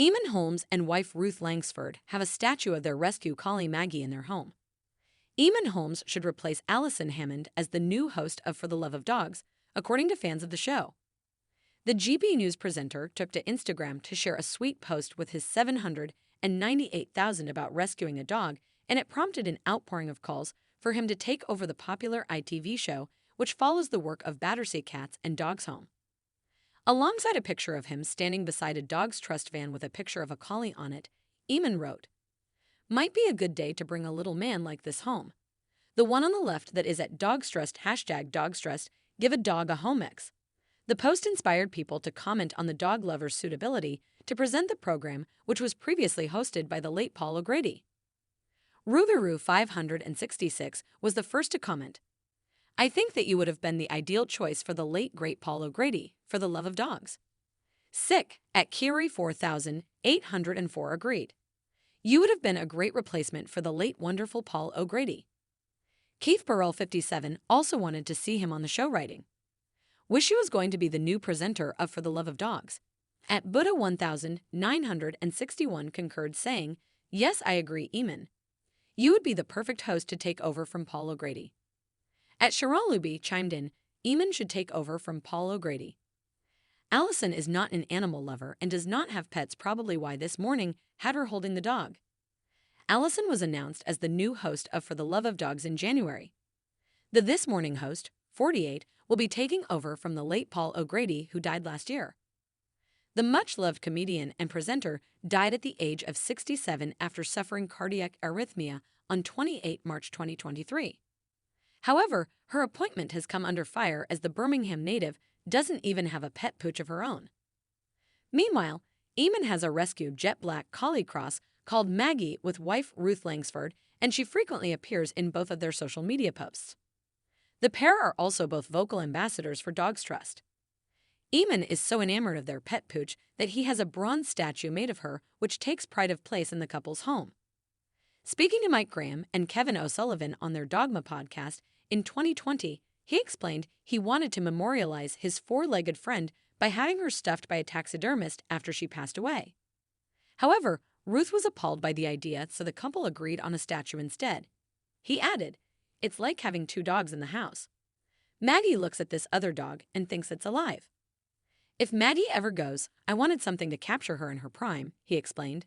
Eamonn Holmes and wife Ruth Langsford have a statue of their rescue collie Maggie in their home. Eamonn Holmes should replace Alison Hammond as the new host of For the Love of Dogs, according to fans of the show. The GB News presenter took to Instagram to share a sweet post with his 798,000 about rescuing a dog, and it prompted an outpouring of calls for him to take over the popular ITV show, which follows the work of Battersea Cats and Dogs Home. Alongside a picture of him standing beside a Dogs Trust van with a picture of a collie on it, Eamonn wrote, "Might be a good day to bring a little man like this home. The one on the left that is at Dogs Trust, #DogsTrust, give a dog a home ex." The post inspired people to comment on the dog lover's suitability to present the program, which was previously hosted by the late Paul O'Grady. Rubiru 566 was the first to comment. "I think that you would have been the ideal choice for the late great Paul O'Grady, For the Love of Dogs." Sick at Kiri 4804 agreed. "You would have been a great replacement for the late wonderful Paul O'Grady." Keith Burrell 57 also wanted to see him on the show writing. "Wish he was going to be the new presenter of For the Love of Dogs." At Buddha 1961 concurred, saying, "Yes, I agree, Eamonn. You would be the perfect host to take over from Paul O'Grady." At Sharalubi chimed in, "Eamonn should take over from Paul O'Grady." Alison is not an animal lover and does not have pets, probably why this morning had her holding the dog. Alison was announced as the new host of For the Love of Dogs in January. The This Morning host, 48, will be taking over from the late Paul O'Grady, who died last year. The much-loved comedian and presenter died at the age of 67 after suffering cardiac arrhythmia on 28 March 2023. However, her appointment has come under fire as the Birmingham native doesn't even have a pet pooch of her own. Meanwhile, Eamonn has a rescued jet black collie cross called Maggie with wife Ruth Langsford, and she frequently appears in both of their social media posts. The pair are also both vocal ambassadors for Dogs Trust. Eamonn is so enamored of their pet pooch that he has a bronze statue made of her, which takes pride of place in the couple's home. Speaking to Mike Graham and Kevin O'Sullivan on their Dogma podcast in 2020, he explained he wanted to memorialize his four-legged friend by having her stuffed by a taxidermist after she passed away. However, Ruth was appalled by the idea, so the couple agreed on a statue instead. He added, "It's like having two dogs in the house. Maggie looks at this other dog and thinks it's alive. If Maggie ever goes, I wanted something to capture her in her prime," he explained.